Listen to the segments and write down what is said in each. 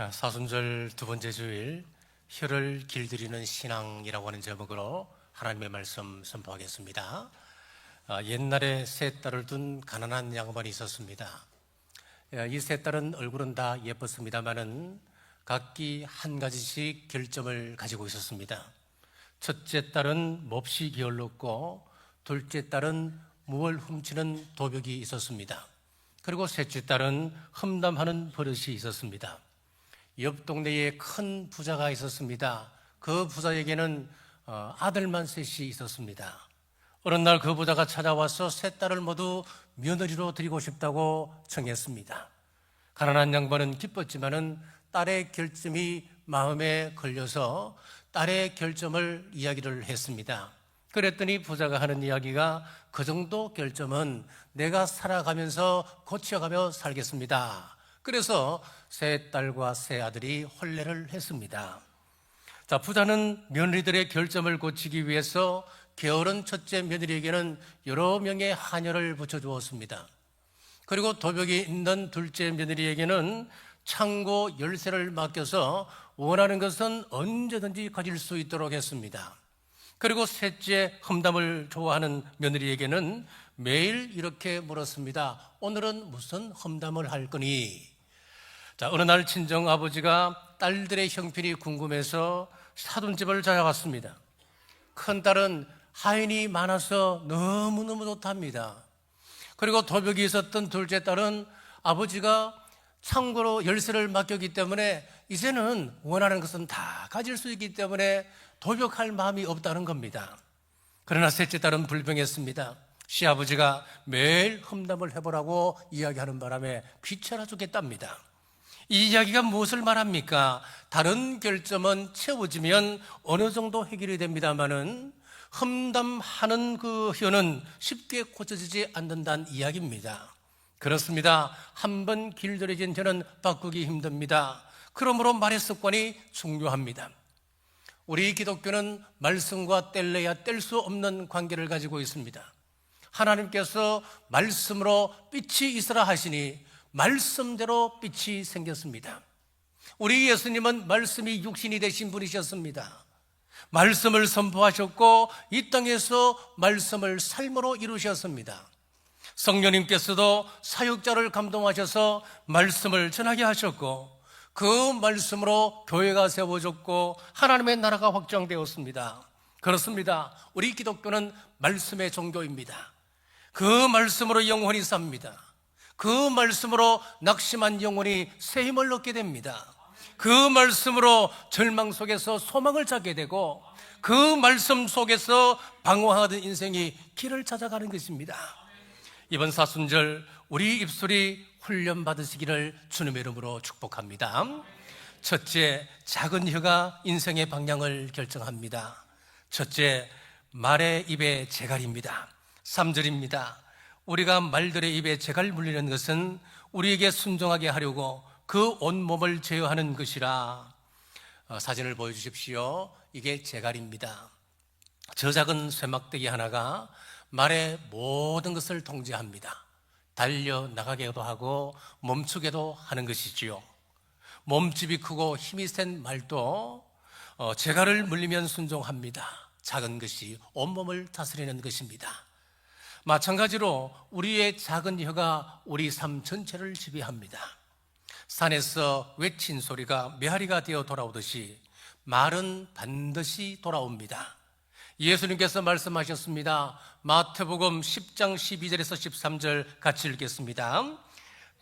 사순절 두 번째 주일 혀를 길들이는 신앙이라고 하는 제목으로 하나님의 말씀 선포하겠습니다. 옛날에 세 딸을 둔 가난한 양반이 있었습니다. 이 세 딸은 얼굴은 다 예뻤습니다마는 각기 한 가지씩 결점을 가지고 있었습니다. 첫째 딸은 몹시 게을렀고 둘째 딸은 무얼 훔치는 도벽이 있었습니다. 그리고 셋째 딸은 험담하는 버릇이 있었습니다. 옆 동네에 큰 부자가 있었습니다. 그 부자에게는 아들만 셋이 있었습니다. 어느 날 그 부자가 찾아와서 세 딸을 모두 며느리로 드리고 싶다고 청했습니다. 가난한 양반은 기뻤지만은 딸의 결점이 마음에 걸려서 딸의 결점을 이야기를 했습니다. 그랬더니 부자가 하는 이야기가 그 정도 결점은 내가 살아가면서 고쳐가며 살겠습니다. 그래서 세 딸과 세 아들이 혼례를 했습니다. 부자는 며느리들의 결점을 고치기 위해서 게으른 첫째 며느리에게는 여러 명의 하녀를 붙여주었습니다. 그리고 도벽이 있는 둘째 며느리에게는 창고 열쇠를 맡겨서 원하는 것은 언제든지 가질 수 있도록 했습니다. 그리고 셋째 험담을 좋아하는 며느리에게는 매일 이렇게 물었습니다. 오늘은 무슨 험담을 할 거니? 어느 날 친정 아버지가 딸들의 형편이 궁금해서 사돈집을 찾아갔습니다. 큰 딸은 하인이 많아서 너무너무 좋답니다. 그리고 도벽이 있었던 둘째 딸은 아버지가 창고로 열쇠를 맡겼기 때문에 이제는 원하는 것은 다 가질 수 있기 때문에 도벽할 마음이 없다는 겁니다. 그러나 셋째 딸은 불평했습니다. 시아버지가 매일 험담을 해보라고 이야기하는 바람에 귀찮아 죽겠답니다. 이 이야기가 무엇을 말합니까? 다른 결점은 채워지면 어느 정도 해결이 됩니다마는 험담하는 그 혀는 쉽게 고쳐지지 않는다는 이야기입니다. 그렇습니다. 한번 길들여진 혀는 바꾸기 힘듭니다. 그러므로 말의 습관이 중요합니다. 우리 기독교는 말씀과 뗄래야 뗄 수 없는 관계를 가지고 있습니다. 하나님께서 말씀으로 빛이 있으라 하시니 말씀대로 빛이 생겼습니다. 우리 예수님은 말씀이 육신이 되신 분이셨습니다. 말씀을 선포하셨고 이 땅에서 말씀을 삶으로 이루셨습니다. 성령님께서도 사역자를 감동하셔서 말씀을 전하게 하셨고 그 말씀으로 교회가 세워졌고 하나님의 나라가 확장되었습니다. 그렇습니다. 우리 기독교는 말씀의 종교입니다. 그 말씀으로 영혼이 삽니다. 그 말씀으로 낙심한 영혼이 새 힘을 얻게 됩니다. 그 말씀으로 절망 속에서 소망을 찾게 되고 그 말씀 속에서 방황하던 인생이 길을 찾아가는 것입니다. 이번 사순절 우리 입술이 훈련받으시기를 주님의 이름으로 축복합니다. 첫째, 작은 혀가 인생의 방향을 결정합니다. 첫째, 말의 입의 재갈입니다. 3절입니다. 우리가 말들의 입에 재갈 물리는 것은 우리에게 순종하게 하려고 그 온몸을 제어하는 것이라. 사진을 보여주십시오. 이게 재갈입니다. 저 작은 쇠막대기 하나가 말의 모든 것을 통제합니다. 달려나가게도 하고 멈추게도 하는 것이지요. 몸집이 크고 힘이 센 말도 재갈을 물리면 순종합니다. 작은 것이 온몸을 다스리는 것입니다. 마찬가지로 우리의 작은 혀가 우리 삶 전체를 지배합니다. 산에서 외친 소리가 메아리가 되어 돌아오듯이 말은 반드시 돌아옵니다. 예수님께서 말씀하셨습니다. 마태복음 10장 12절에서 13절 같이 읽겠습니다.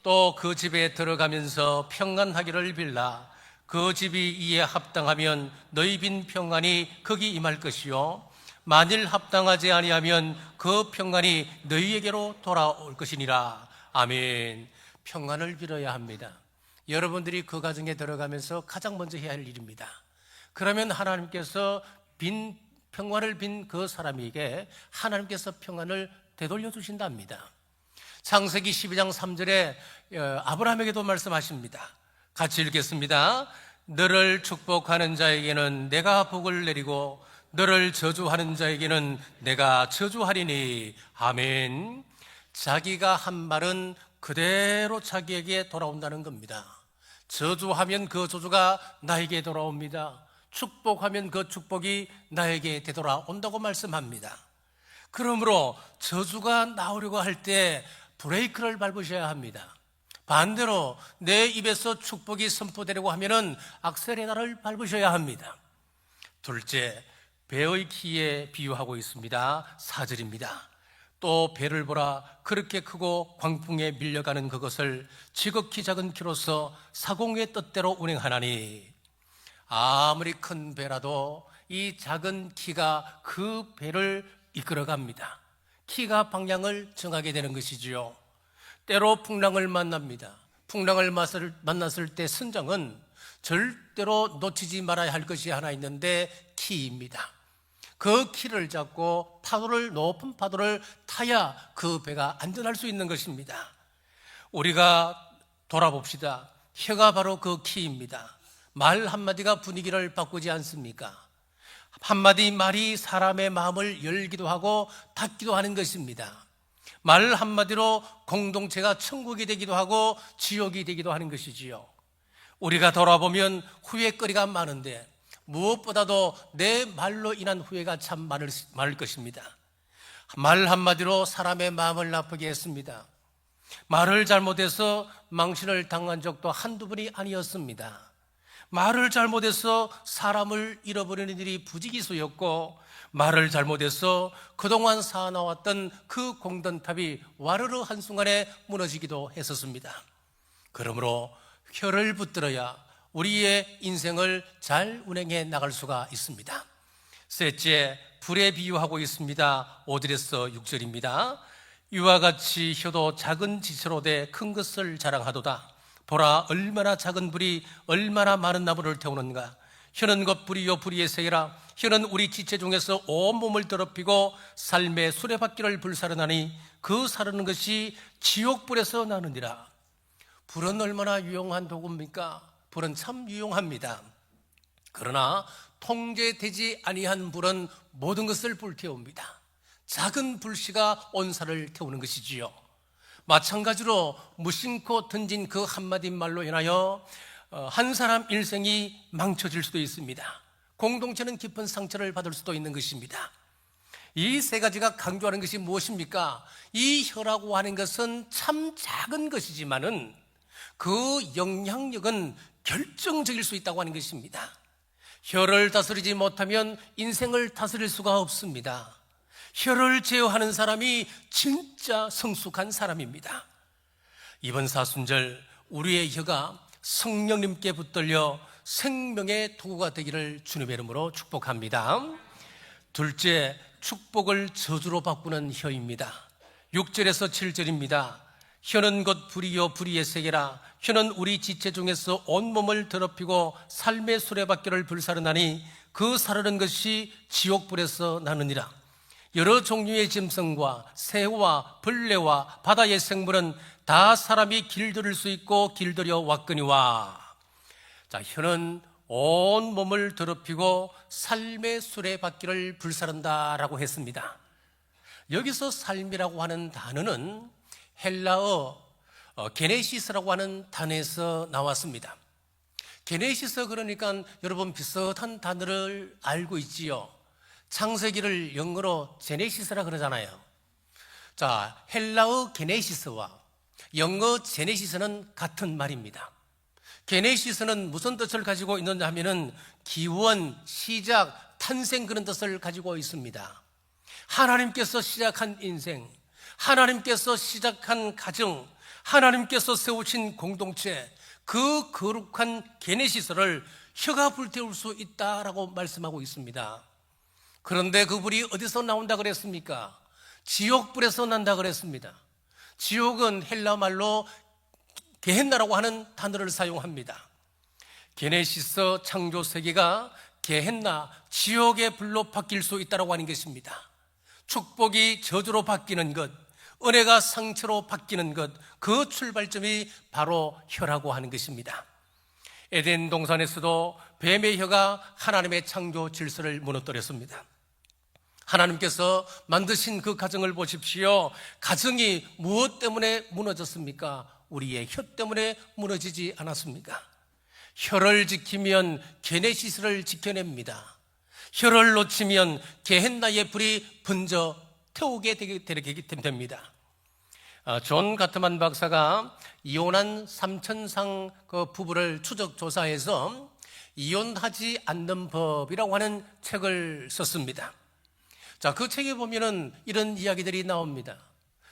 또 그 집에 들어가면서 평안하기를 빌라. 그 집이 이에 합당하면 너희 빈 평안이 거기 임할 것이요 만일 합당하지 아니하면 그 평안이 너희에게로 돌아올 것이니라. 아멘. 평안을 빌어야 합니다. 여러분들이 그 가정에 들어가면서 가장 먼저 해야 할 일입니다. 그러면 하나님께서 평안을 빈 그 사람에게 하나님께서 평안을 되돌려 주신답니다. 창세기 12장 3절에 아브라함에게도 말씀하십니다. 같이 읽겠습니다. 너를 축복하는 자에게는 내가 복을 내리고 너를 저주하는 자에게는 내가 저주하리니. 아멘. 자기가 한 말은 그대로 자기에게 돌아온다는 겁니다. 저주하면 그 저주가 나에게 돌아옵니다. 축복하면 그 축복이 나에게 되돌아온다고 말씀합니다. 그러므로 저주가 나오려고 할 때 브레이크를 밟으셔야 합니다. 반대로 내 입에서 축복이 선포되려고 하면은 악셀레라를 밟으셔야 합니다. 둘째, 배의 키에 비유하고 있습니다. 4절입니다. 또 배를 보라, 그렇게 크고 광풍에 밀려가는 그것을 지극히 작은 키로서 사공의 뜻대로 운행하나니. 아무리 큰 배라도 이 작은 키가 그 배를 이끌어갑니다. 키가 방향을 정하게 되는 것이지요. 때로 풍랑을 만납니다. 풍랑을 만났을 때 선장은 절대로 놓치지 말아야 할 것이 하나 있는데 키입니다. 그 키를 잡고 높은 파도를 타야 그 배가 안전할 수 있는 것입니다. 우리가 돌아봅시다. 혀가 바로 그 키입니다. 말 한마디가 분위기를 바꾸지 않습니까? 한마디 말이 사람의 마음을 열기도 하고 닫기도 하는 것입니다. 말 한마디로 공동체가 천국이 되기도 하고 지옥이 되기도 하는 것이지요. 우리가 돌아보면 후회거리가 많은데 무엇보다도 내 말로 인한 후회가 참 많을 것입니다. 말 한마디로 사람의 마음을 나쁘게 했습니다. 말을 잘못해서 망신을 당한 적도 한두 번이 아니었습니다. 말을 잘못해서 사람을 잃어버리는 일이 부지기수였고, 말을 잘못해서 그동안 쌓아나왔던 그 공든탑이 와르르 한순간에 무너지기도 했었습니다. 그러므로 혀를 붙들어야 우리의 인생을 잘 운행해 나갈 수가 있습니다. 셋째, 불에 비유하고 있습니다. 5절에서 6절입니다. 이와 같이 혀도 작은 지체로 돼 큰 것을 자랑하도다. 보라, 얼마나 작은 불이 얼마나 많은 나무를 태우는가. 혀는 곧 불이요 불의의 세계라. 혀는 우리 지체 중에서 온몸을 더럽히고 삶의 수레바퀴를 불사르나니 그 사르는 것이 지옥불에서 나느니라. 불은 얼마나 유용한 도구입니까? 불은 참 유용합니다. 그러나 통제되지 아니한 불은 모든 것을 불태웁니다. 작은 불씨가 온산을 태우는 것이지요. 마찬가지로 무심코 던진 그 한마디 말로 인하여 한 사람 일생이 망쳐질 수도 있습니다. 공동체는 깊은 상처를 받을 수도 있는 것입니다. 이 세 가지가 강조하는 것이 무엇입니까? 이 혀라고 하는 것은 참 작은 것이지만은 그 영향력은 결정적일 수 있다고 하는 것입니다. 혀를 다스리지 못하면 인생을 다스릴 수가 없습니다. 혀를 제어하는 사람이 진짜 성숙한 사람입니다. 이번 사순절 우리의 혀가 성령님께 붙들려 생명의 도구가 되기를 주님의 이름으로 축복합니다. 둘째, 축복을 저주로 바꾸는 혀입니다. 6절에서 7절입니다. 혀는 곧 불이요 불의의 세계라. 혀는 우리 지체 중에서 온몸을 더럽히고 삶의 수레바퀴를 불사르나니 그 사르는 것이 지옥불에서 나느니라. 여러 종류의 짐승과 새와 벌레와 바다의 생물은 다 사람이 길들일 수 있고 길들여 왔거니와. 자, 혀는 온 몸을 더럽히고 삶의 수레바퀴를 불사른다라고 했습니다. 여기서 삶이라고 하는 단어는 헬라어 게네시스라고 하는 단어에서 나왔습니다. 게네시스, 그러니까 여러분 비슷한 단어를 알고 있지요. 창세기를 영어로 제네시스라 그러잖아요. 자, 헬라어 게네시스와 영어 제네시스는 같은 말입니다. 게네시스는 무슨 뜻을 가지고 있느냐 하면은 기원, 시작, 탄생, 그런 뜻을 가지고 있습니다. 하나님께서 시작한 인생, 하나님께서 시작한 가정, 하나님께서 세우신 공동체, 그 거룩한 게네시스를 혀가 불태울 수 있다라고 말씀하고 있습니다. 그런데 그 불이 어디서 나온다 그랬습니까? 지옥불에서 난다 그랬습니다. 지옥은 헬라 말로 게헨나라고 하는 단어를 사용합니다. 게네시스 창조 세계가 게헨나, 지옥의 불로 바뀔 수 있다고 하는 것입니다. 축복이 저주로 바뀌는 것, 은혜가 상처로 바뀌는 것, 그 출발점이 바로 혀라고 하는 것입니다. 에덴 동산에서도 뱀의 혀가 하나님의 창조 질서를 무너뜨렸습니다. 하나님께서 만드신 그 가정을 보십시오. 가정이 무엇 때문에 무너졌습니까? 우리의 혀 때문에 무너지지 않았습니까? 혀를 지키면 게네시스를 지켜냅니다. 혀를 놓치면 게헨나의 불이 번져 태우게 되게 됩니다. 존 가트만 박사가 이혼한 삼천상 그 부부를 추적 조사해서 이혼하지 않는 법이라고 하는 책을 썼습니다. 자, 그 책에 보면은 이런 이야기들이 나옵니다.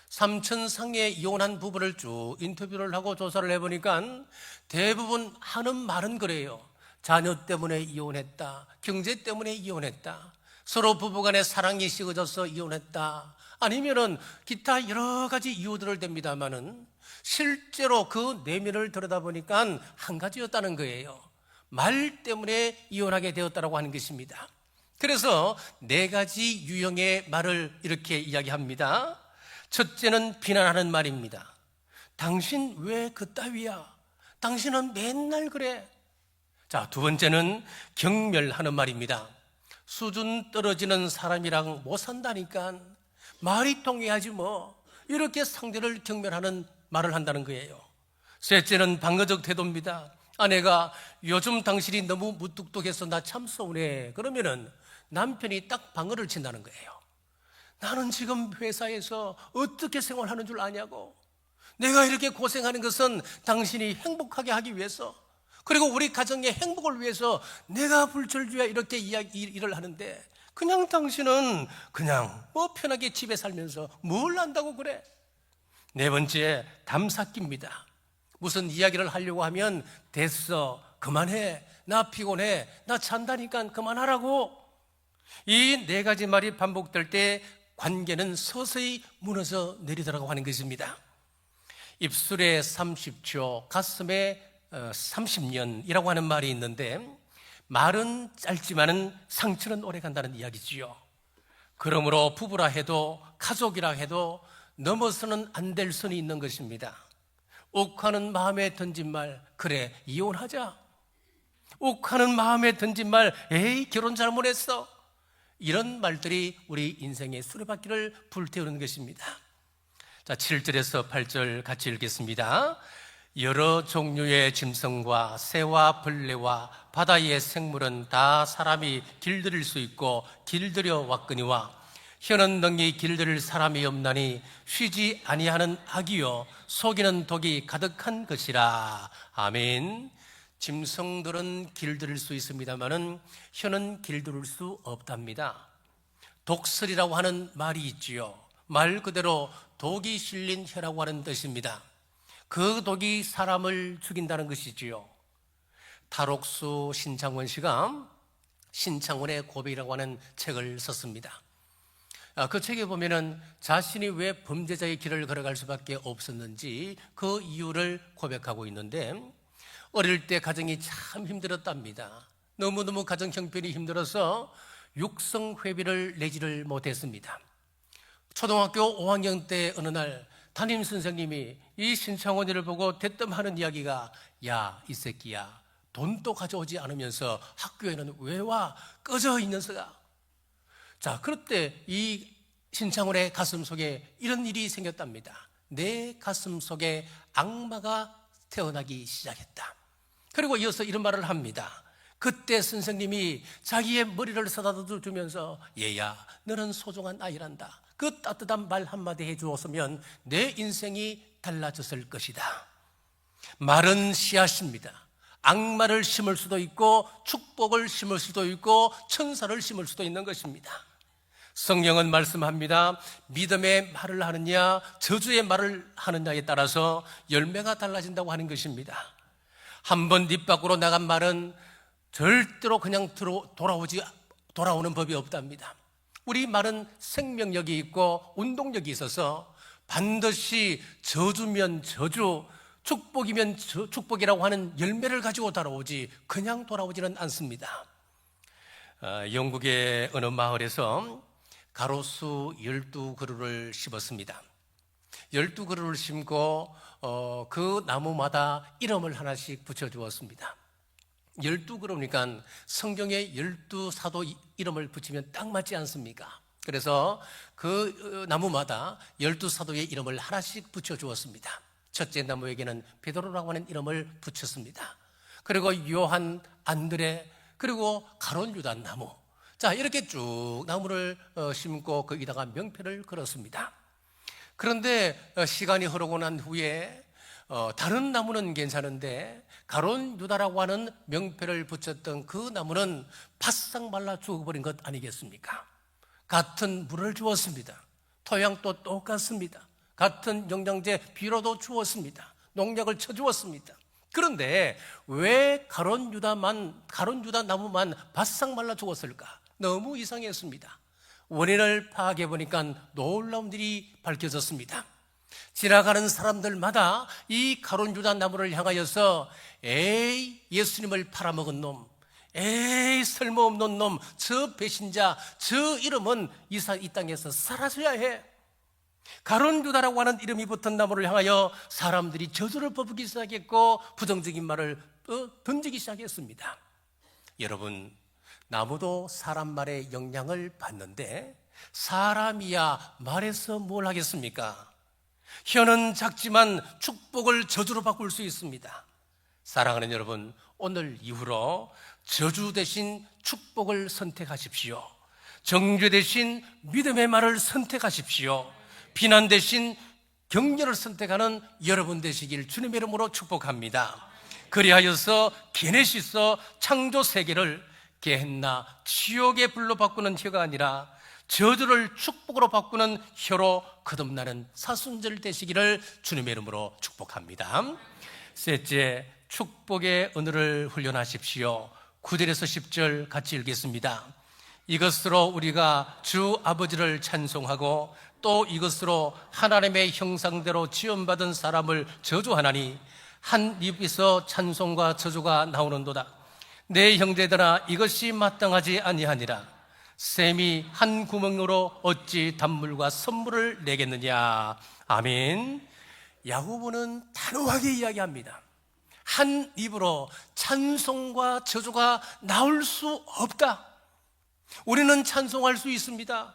삼천상에 이혼한 부부를 쭉 인터뷰를 하고 조사를 해보니까 대부분 하는 말은 그래요. 자녀 때문에 이혼했다, 경제 때문에 이혼했다, 서로 부부간에 사랑이 식어져서 이혼했다, 아니면은 기타 여러 가지 이유들을 댑니다만은 실제로 그 내면을 들여다보니까 한 가지였다는 거예요. 말 때문에 이혼하게 되었다고 하는 것입니다. 그래서 네 가지 유형의 말을 이렇게 이야기합니다. 첫째는 비난하는 말입니다. 당신 왜 그따위야? 당신은 맨날 그래. 자, 두 번째는 경멸하는 말입니다. 수준 떨어지는 사람이랑 못 산다니까, 말이 통해야지 뭐, 이렇게 상대를 경멸하는 말을 한다는 거예요. 셋째는 방어적 태도입니다. 아내가 요즘 당신이 너무 무뚝뚝해서 나 참 서운해. 그러면은 남편이 딱 방어를 친다는 거예요. 나는 지금 회사에서 어떻게 생활하는 줄 아냐고. 내가 이렇게 고생하는 것은 당신이 행복하게 하기 위해서, 그리고 우리 가정의 행복을 위해서 내가 불철주야 이렇게 일을 하는데, 그냥 당신은 그냥 뭐 편하게 집에 살면서 뭘 안다고 그래. 네 번째, 담쌓기입니다. 무슨 이야기를 하려고 하면 됐어, 그만해, 나 피곤해, 나 잔다니까 그만하라고. 이 네 가지 말이 반복될 때 관계는 서서히 무너져 내리더라고 하는 것입니다. 입술에 30초, 가슴에 30년이라고 하는 말이 있는데, 말은 짧지만은 상처는 오래 간다는 이야기지요. 그러므로 부부라 해도 가족이라 해도 넘어서는 안 될 선이 있는 것입니다. 욱하는 마음에 던진 말, 그래 이혼하자. 욱하는 마음에 던진 말, 에이 결혼 잘못했어. 이런 말들이 우리 인생의 수레바퀴를 불태우는 것입니다. 자, 7절에서 8절 같이 읽겠습니다. 여러 종류의 짐승과 새와 벌레와 바다의 생물은 다 사람이 길들일 수 있고 길들여 왔거니와, 혀는 능히 길들일 사람이 없나니 쉬지 아니하는 악이요 속이는 독이 가득한 것이라. 아멘. 짐승들은 길들일 수 있습니다만은 혀는 길들일 수 없답니다. 독설이라고 하는 말이 있지요. 말 그대로 독이 실린 혀라고 하는 뜻입니다. 그 독이 사람을 죽인다는 것이지요. 탈옥수 신창원 씨가 신창원의 고백이라고 하는 책을 썼습니다. 그 책에 보면은 자신이 왜 범죄자의 길을 걸어갈 수밖에 없었는지 그 이유를 고백하고 있는데, 어릴 때 가정이 참 힘들었답니다. 너무너무 가정 형편이 힘들어서 육성회비를 내지를 못했습니다. 초등학교 5학년 때 어느 날 담임 선생님이 이 신창원이를 보고 대뜸하는 이야기가, 야, 이 새끼야, 돈도 가져오지 않으면서 학교에는 왜 와? 꺼져 이 녀석아. 자, 그럴 때 이 신창원의 가슴 속에 이런 일이 생겼답니다. 내 가슴 속에 악마가 태어나기 시작했다. 그리고 이어서 이런 말을 합니다. 그때 선생님이 자기의 머리를 쓰다듬어 주면서, 얘야, 너는 소중한 아이란다. 그 따뜻한 말 한마디 해주었으면 내 인생이 달라졌을 것이다. 말은 씨앗입니다. 악마를 심을 수도 있고 축복을 심을 수도 있고 천사를 심을 수도 있는 것입니다. 성경은 말씀합니다. 믿음의 말을 하느냐 저주의 말을 하느냐에 따라서 열매가 달라진다고 하는 것입니다. 한번 입 밖으로 나간 말은 절대로 그냥 돌아오는 법이 없답니다. 우리 말은 생명력이 있고 운동력이 있어서 반드시 저주면 저주, 축복이면 축복이라고 하는 열매를 가지고 돌아오지 그냥 돌아오지는 않습니다. 영국의 어느 마을에서 가로수 12그루를 심었습니다. 12그루를 심고 그 나무마다 이름을 하나씩 붙여주었습니다. 12그루니까 성경에 12사도 이름을 붙이면 딱 맞지 않습니까? 그래서 그 나무마다 12사도의 이름을 하나씩 붙여주었습니다. 첫째 나무에게는 베드로라고 하는 이름을 붙였습니다. 그리고 요한, 안드레, 그리고 가론 유다 나무. 자, 이렇게 쭉 나무를 심고 거기다가 명패를 걸었습니다. 그런데 시간이 흐르고 난 후에 다른 나무는 괜찮은데 가론 유다라고 하는 명패를 붙였던 그 나무는 바싹 말라 죽어버린 것 아니겠습니까? 같은 물을 주었습니다. 토양도 똑같습니다. 같은 영양제 비료도 주었습니다. 농약을 쳐주었습니다. 그런데 왜 가론 유다 나무만 바싹 말라 죽었을까? 너무 이상했습니다. 원인을 파악해 보니까 놀라운 일이 밝혀졌습니다. 지나가는 사람들마다 이 가론 유다 나무를 향하여서 에이, 예수님을 팔아먹은 놈, 에이, 쓸모없는 놈, 저 배신자, 저 이름은 이 땅에서 사라져야 해. 가론 유다라고 하는 이름이 붙은 나무를 향하여 사람들이 저주를 퍼붓기 시작했고 부정적인 말을 던지기 시작했습니다. 여러분, 나무도 사람 말의 영향을 받는데 사람이야 말해서 뭘 하겠습니까? 혀는 작지만 축복을 저주로 바꿀 수 있습니다. 사랑하는 여러분, 오늘 이후로 저주 대신 축복을 선택하십시오. 정죄 대신 믿음의 말을 선택하십시오. 비난 대신 격려를 선택하는 여러분 되시길 주님의 이름으로 축복합니다. 그리하여서 게네시스 창조 세계를 게헨나 지옥의 불로 바꾸는 혀가 아니라 저주를 축복으로 바꾸는 혀로 거듭나는 사순절 되시기를 주님의 이름으로 축복합니다. 셋째, 축복의 언어를 훈련하십시오. 9절에서 10절 같이 읽겠습니다. 이것으로 우리가 주 아버지를 찬송하고 또 이것으로 하나님의 형상대로 지음받은 사람을 저주하나니 한 입에서 찬송과 저주가 나오는도다. 내 형제들아, 이것이 마땅하지 아니하니라. 샘이 한 구멍으로 어찌 단물과 선물을 내겠느냐. 아멘. 야고보는 단호하게 이야기합니다. 한 입으로 찬송과 저주가 나올 수 없다. 우리는 찬송할 수 있습니다.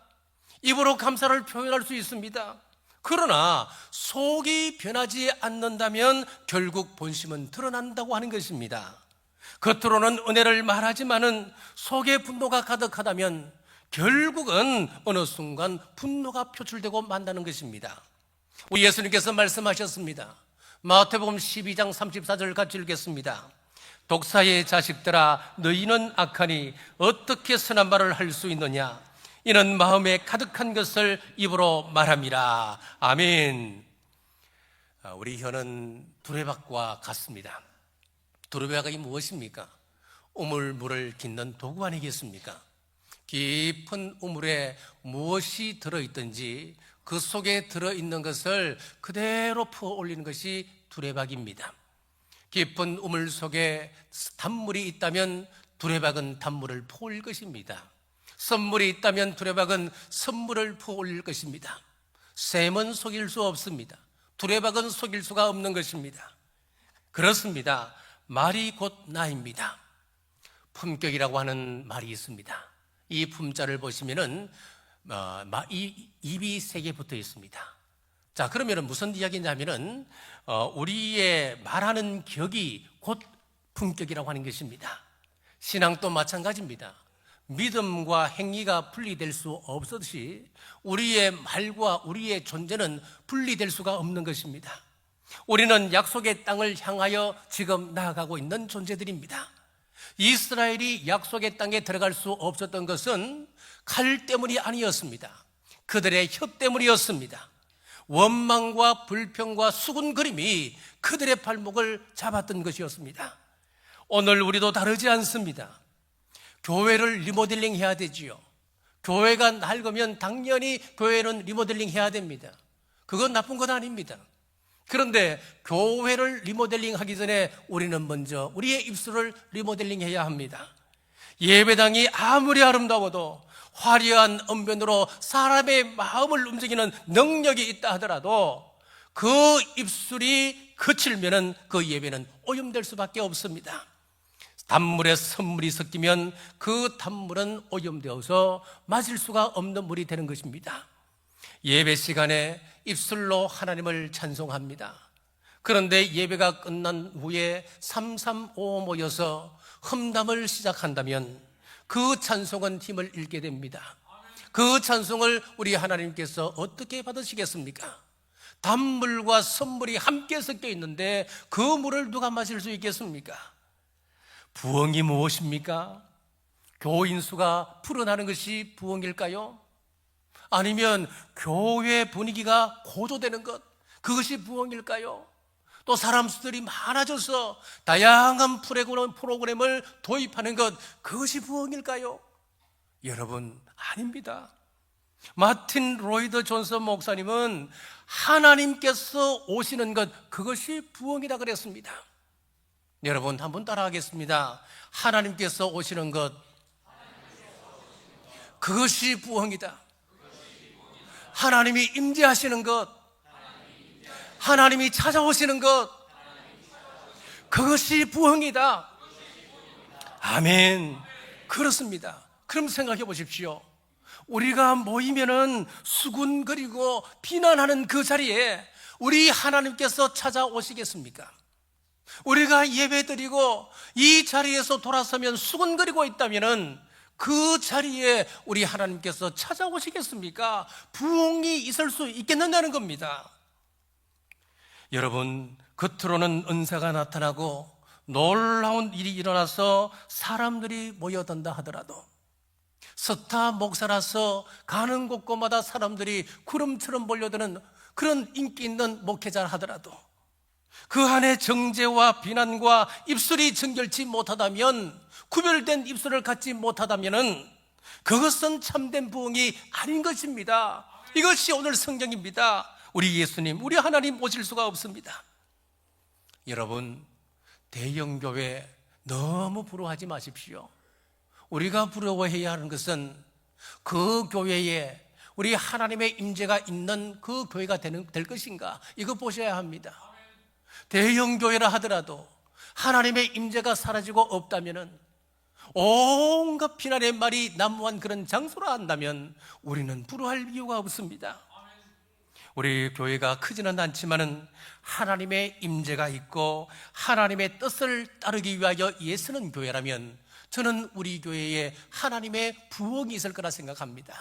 입으로 감사를 표현할 수 있습니다. 그러나 속이 변하지 않는다면 결국 본심은 드러난다고 하는 것입니다. 겉으로는 은혜를 말하지만은 속에 분노가 가득하다면 결국은 어느 순간 분노가 표출되고 만다는 것입니다. 우리 예수님께서 말씀하셨습니다. 마태복음 12장 34절 같이 읽겠습니다. 독사의 자식들아, 너희는 악하니 어떻게 선한 말을 할 수 있느냐? 이는 마음에 가득한 것을 입으로 말함이라. 아멘. 우리 혀는 두레박과 같습니다. 두레박이 무엇입니까? 우물물을 깃는 도구 아니겠습니까? 깊은 우물에 무엇이 들어있든지 그 속에 들어있는 것을 그대로 퍼 올리는 것이 두레박입니다. 깊은 우물 속에 단물이 있다면 두레박은 단물을 퍼 올릴 것입니다. 선물이 있다면 두레박은 선물을 퍼 올릴 것입니다. 샘은 속일 수 없습니다. 두레박은 속일 수가 없는 것입니다. 그렇습니다. 말이 곧 나입니다. 품격이라고 하는 말이 있습니다. 이 품자를 보시면은 이 입이 3개 붙어 있습니다. 자, 그러면은 무슨 이야기냐면은 우리의 말하는 격이 곧 품격이라고 하는 것입니다. 신앙도 마찬가지입니다. 믿음과 행위가 분리될 수 없듯이 우리의 말과 우리의 존재는 분리될 수가 없는 것입니다. 우리는 약속의 땅을 향하여 지금 나아가고 있는 존재들입니다. 이스라엘이 약속의 땅에 들어갈 수 없었던 것은 칼 때문이 아니었습니다. 그들의 혀 때문이었습니다. 원망과 불평과 수군거림이 그들의 발목을 잡았던 것이었습니다. 오늘 우리도 다르지 않습니다. 교회를 리모델링 해야 되지요. 교회가 낡으면 당연히 교회는 리모델링 해야 됩니다. 그건 나쁜 건 아닙니다. 그런데 교회를 리모델링 하기 전에 우리는 먼저 우리의 입술을 리모델링 해야 합니다. 예배당이 아무리 아름다워도 화려한 언변으로 사람의 마음을 움직이는 능력이 있다 하더라도 그 입술이 거칠면은 그 예배는 오염될 수밖에 없습니다. 단물에 선물이 섞이면 그 단물은 오염되어서 마실 수가 없는 물이 되는 것입니다. 예배 시간에 입술로 하나님을 찬송합니다. 그런데 예배가 끝난 후에 335 모여서 험담을 시작한다면 그 찬송은 힘을 잃게 됩니다. 그 찬송을 우리 하나님께서 어떻게 받으시겠습니까? 단물과 선물이 함께 섞여 있는데 그 물을 누가 마실 수 있겠습니까? 부흥이 무엇입니까? 교인 수가 불어나는 것이 부흥일까요? 아니면 교회 분위기가 고조되는 것, 그것이 부흥일까요? 또 사람 수들이 많아져서 다양한 프로그램을 도입하는 것, 그것이 부흥일까요? 여러분, 아닙니다. 마틴 로이드 존슨 목사님은 하나님께서 오시는 것, 그것이 부흥이다 그랬습니다. 여러분, 한번 따라하겠습니다. 하나님께서 오시는 것, 그것이 부흥이다. 하나님이 임재하시는 것, 하나님이 찾아오시는 것, 그것이 부흥이다. 아멘. 그렇습니다. 그럼 생각해 보십시오. 우리가 모이면은 수군거리고 비난하는 그 자리에 우리 하나님께서 찾아오시겠습니까? 우리가 예배드리고 이 자리에서 돌아서면 수군거리고 있다면은 그 자리에 우리 하나님께서 찾아오시겠습니까? 부흥이 있을 수 있겠느냐는 겁니다. 여러분, 겉으로는 은사가 나타나고 놀라운 일이 일어나서 사람들이 모여든다 하더라도, 스타 목사라서 가는 곳곳마다 사람들이 구름처럼 몰려드는 그런 인기 있는 목회자라 하더라도 그 안에 정죄와 비난과 입술이 정결치 못하다면, 구별된 입술을 갖지 못하다면 그것은 참된 부흥이 아닌 것입니다. 이것이 오늘 성경입니다. 우리 예수님, 우리 하나님 오실 수가 없습니다. 여러분, 대형교회 너무 부러워하지 마십시오. 우리가 부러워해야 하는 것은 그 교회에 우리 하나님의 임재가 있는 그 교회가 될 것인가, 이거 보셔야 합니다. 대형교회라 하더라도 하나님의 임재가 사라지고 없다면, 온갖 비난의 말이 난무한 그런 장소라 한다면 우리는 부러워할 이유가 없습니다. 우리 교회가 크지는 않지만은 하나님의 임재가 있고 하나님의 뜻을 따르기 위하여 애쓰는 교회라면 저는 우리 교회에 하나님의 부흥이 있을 거라 생각합니다.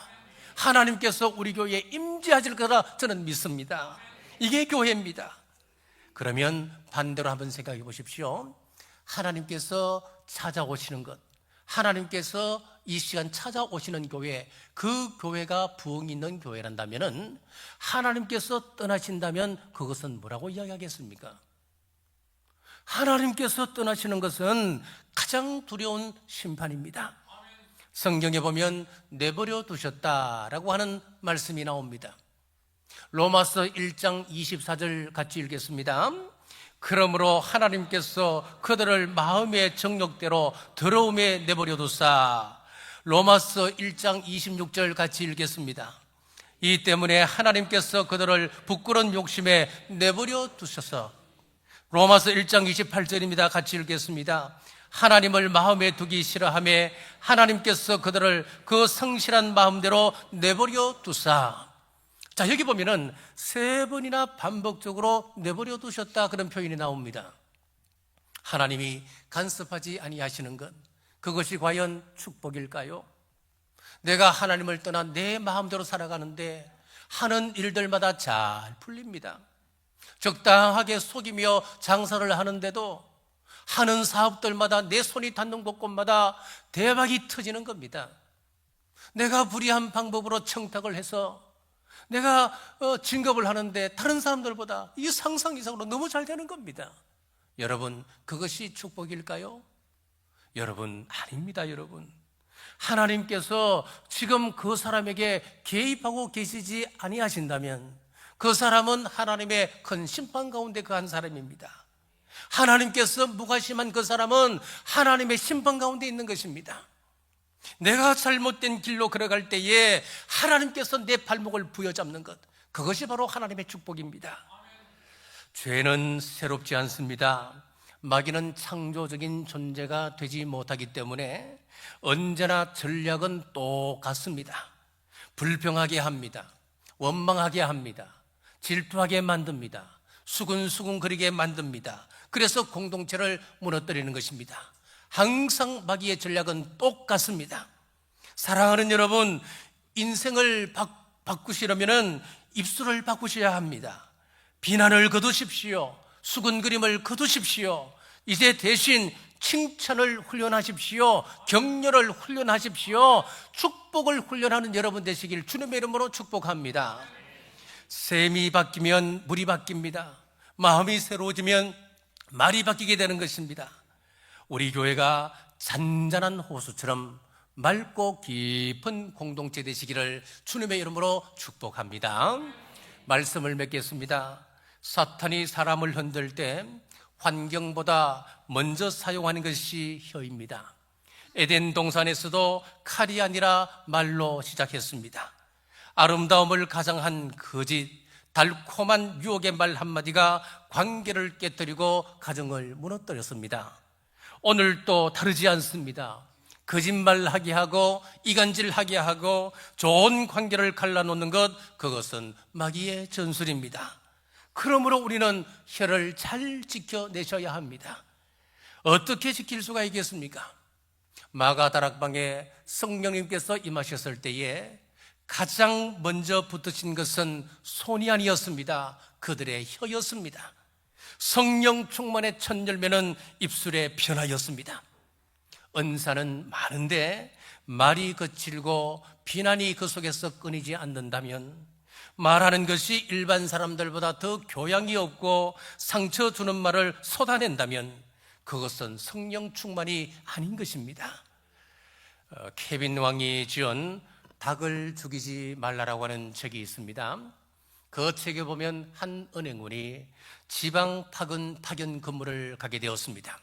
하나님께서 우리 교회에 임재하실 거라 저는 믿습니다. 이게 교회입니다. 그러면 반대로 한번 생각해 보십시오. 하나님께서 찾아오시는 것, 하나님께서 이 시간 찾아오시는 교회, 그 교회가 부흥이 있는 교회란다면 하나님께서 떠나신다면 그것은 뭐라고 이야기하겠습니까? 하나님께서 떠나시는 것은 가장 두려운 심판입니다. 성경에 보면 내버려 두셨다라고 하는 말씀이 나옵니다. 로마서 1장 24절 같이 읽겠습니다. 그러므로 하나님께서 그들을 마음의 정욕대로 더러움에 내버려 두사. 로마서 1장 26절 같이 읽겠습니다. 이 때문에 하나님께서 그들을 부끄러운 욕심에 내버려 두셔서. 로마서 1장 28절입니다. 같이 읽겠습니다. 하나님을 마음에 두기 싫어하며 하나님께서 그들을 그 성실한 마음대로 내버려 두사. 자, 여기 보면은 3번이나 반복적으로 내버려 두셨다 그런 표현이 나옵니다. 하나님이 간섭하지 아니하시는 것, 그것이 과연 축복일까요? 내가 하나님을 떠나 내 마음대로 살아가는데 하는 일들마다 잘 풀립니다. 적당하게 속이며 장사를 하는데도 하는 사업들마다 내 손이 닿는 곳곳마다 대박이 터지는 겁니다. 내가 불의한 방법으로 청탁을 해서 내가 진급을 하는데 다른 사람들보다 이 상상 이상으로 너무 잘 되는 겁니다. 여러분, 그것이 축복일까요? 여러분, 아닙니다. 여러분, 하나님께서 지금 그 사람에게 개입하고 계시지 아니하신다면 그 사람은 하나님의 큰 심판 가운데 그 한 사람입니다. 하나님께서 무관심한 그 사람은 하나님의 심판 가운데 있는 것입니다. 내가 잘못된 길로 걸어갈 때에 하나님께서 내 발목을 부여잡는 것, 그것이 바로 하나님의 축복입니다. 죄는 새롭지 않습니다. 마귀는 창조적인 존재가 되지 못하기 때문에 언제나 전략은 똑같습니다. 불평하게 합니다. 원망하게 합니다. 질투하게 만듭니다. 수근수근거리게 만듭니다. 그래서 공동체를 무너뜨리는 것입니다. 항상 마귀의 전략은 똑같습니다. 사랑하는 여러분, 인생을 바꾸시려면 입술을 바꾸셔야 합니다. 비난을 거두십시오. 수근거림을 거두십시오. 이제 대신 칭찬을 훈련하십시오. 격려를 훈련하십시오. 축복을 훈련하는 여러분 되시길 주님의 이름으로 축복합니다. 샘이 바뀌면 물이 바뀝니다. 마음이 새로워지면 말이 바뀌게 되는 것입니다. 우리 교회가 잔잔한 호수처럼 맑고 깊은 공동체 되시기를 주님의 이름으로 축복합니다. 말씀을 맺겠습니다. 사탄이 사람을 흔들 때 환경보다 먼저 사용하는 것이 혀입니다. 에덴 동산에서도 칼이 아니라 말로 시작했습니다. 아름다움을 가장한 거짓, 달콤한 유혹의 말 한마디가 관계를 깨뜨리고 가정을 무너뜨렸습니다. 오늘도 다르지 않습니다. 거짓말하게 하고 이간질하게 하고 좋은 관계를 갈라놓는 것, 그것은 마귀의 전술입니다. 그러므로 우리는 혀를 잘 지켜내셔야 합니다. 어떻게 지킬 수가 있겠습니까? 마가다락방에 성령님께서 임하셨을 때에 가장 먼저 붙으신 것은 손이 아니었습니다. 그들의 혀였습니다. 성령 충만의 첫 열매는 입술의 변화였습니다. 은사는 많은데 말이 거칠고 비난이 그 속에서 끊이지 않는다면, 말하는 것이 일반 사람들보다 더 교양이 없고 상처 주는 말을 쏟아낸다면 그것은 성령 충만이 아닌 것입니다. 케빈 왕이 지은 닭을 죽이지 말라라고 하는 책이 있습니다. 그 책에 보면 한 은행원이 지방 파견 근무를 가게 되었습니다.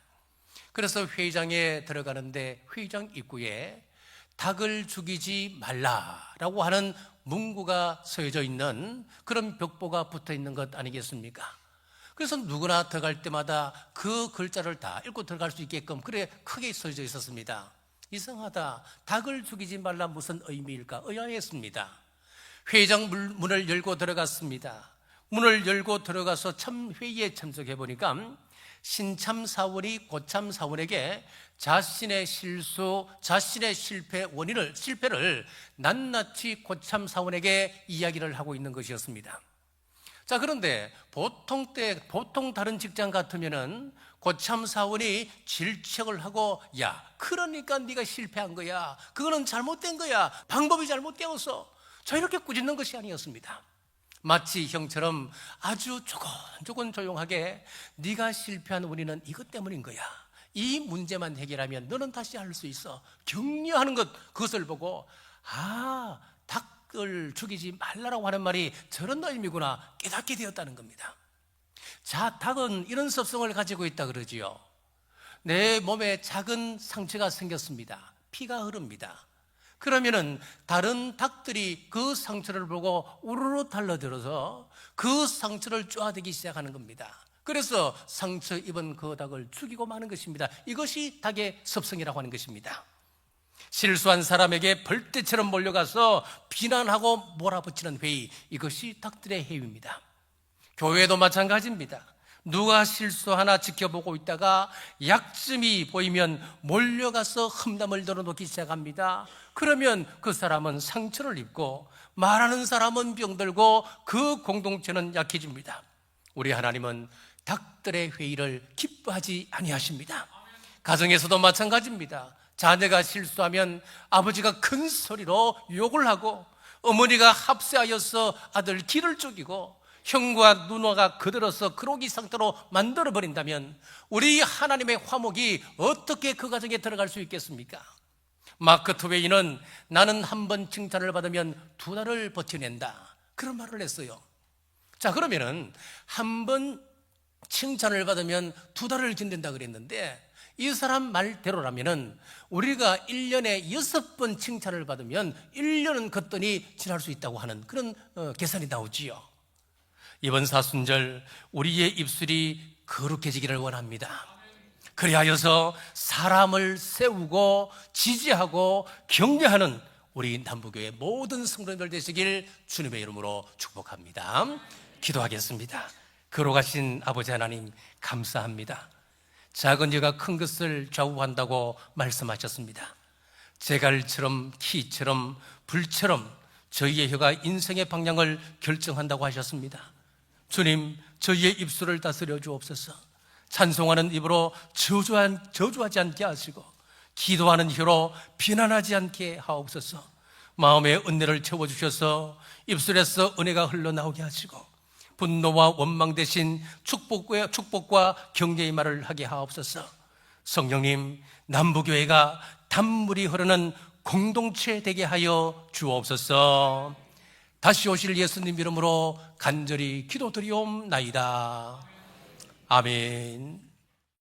그래서 회의장에 들어가는데 회의장 입구에 닭을 죽이지 말라라고 하는 문구가 서여져 있는 그런 벽보가 붙어 있는 것 아니겠습니까? 그래서 누구나 들어갈 때마다 그 글자를 다 읽고 들어갈 수 있게끔 그래 크게 써져 있었습니다. 이상하다. 닭을 죽이지 말라 무슨 의미일까 의아했습니다. 회의장 문을 열고 들어갔습니다. 문을 열고 들어가서 회의에 참석해 보니까 신참사원이 고참사원에게 자신의 실수, 자신의 실패를 낱낱이 고참사원에게 이야기를 하고 있는 것이었습니다. 자, 그런데 보통 다른 직장 같으면은 고참사원이 질책을 하고, 야, 그러니까 네가 실패한 거야. 그거는 잘못된 거야. 방법이 잘못되었어. 저 이렇게 꾸짖는 것이 아니었습니다. 마치 형처럼 아주 조곤조곤 조용하게, 네가 실패한 원인은 이것 때문인 거야. 이 문제만 해결하면 너는 다시 할 수 있어. 격려하는 것, 그것을 보고 닭을 죽이지 말라라고 하는 말이 저런 의미구나 깨닫게 되었다는 겁니다. 자, 닭은 이런 습성을 가지고 있다 그러지요. 내 몸에 작은 상처가 생겼습니다. 피가 흐릅니다. 그러면은 다른 닭들이 그 상처를 보고 우르르 달려들어서 그 상처를 쪼아대기 시작하는 겁니다. 그래서 상처 입은 그 닭을 죽이고 마는 것입니다. 이것이 닭의 습성이라고 하는 것입니다. 실수한 사람에게 벌떼처럼 몰려가서 비난하고 몰아붙이는 회의, 이것이 닭들의 행위입니다. 교회도 마찬가지입니다. 누가 실수 하나 지켜보고 있다가 약점이 보이면 몰려가서 험담을 늘어놓기 시작합니다. 그러면 그 사람은 상처를 입고 말하는 사람은 병들고 그 공동체는 약해집니다. 우리 하나님은 닭들의 회의를 기뻐하지 아니하십니다. 가정에서도 마찬가지입니다. 자녀가 실수하면 아버지가 큰 소리로 욕을 하고, 어머니가 합세하여서 아들 기를 죽이고, 형과 누나가 그들어서 그러기 상태로 만들어버린다면 우리 하나님의 화목이 어떻게 그 가정에 들어갈 수 있겠습니까? 마크 트웨이는 나는 한 번 칭찬을 받으면 2달을 버텨낸다, 그런 말을 했어요. 자, 그러면은 한 번 칭찬을 받으면 2달을 견딘다 그랬는데, 이 사람 말대로라면은 우리가 1년에 6번 칭찬을 받으면 1년은 걷더니 지날 수 있다고 하는 그런 계산이 나오지요. 이번 사순절 우리의 입술이 거룩해지기를 원합니다. 그리하여서 사람을 세우고 지지하고 격려하는 우리 남부교회 모든 성도님들 되시길 주님의 이름으로 축복합니다. 기도하겠습니다. 걸어가신 아버지 하나님 감사합니다. 작은 여가 큰 것을 좌우한다고 말씀하셨습니다. 제갈처럼 키처럼 불처럼 저희의 혀가 인생의 방향을 결정한다고 하셨습니다. 주님, 저희의 입술을 다스려 주옵소서. 찬송하는 입으로 저주하지 않게 하시고 기도하는 혀로 비난하지 않게 하옵소서. 마음의 은혜를 채워주셔서 입술에서 은혜가 흘러나오게 하시고 분노와 원망 대신 축복과 격려의 말을 하게 하옵소서. 성령님, 남부교회가 단물이 흐르는 공동체 되게 하여 주옵소서. 다시 오실 예수님 이름으로 간절히 기도드리옵나이다. 아멘.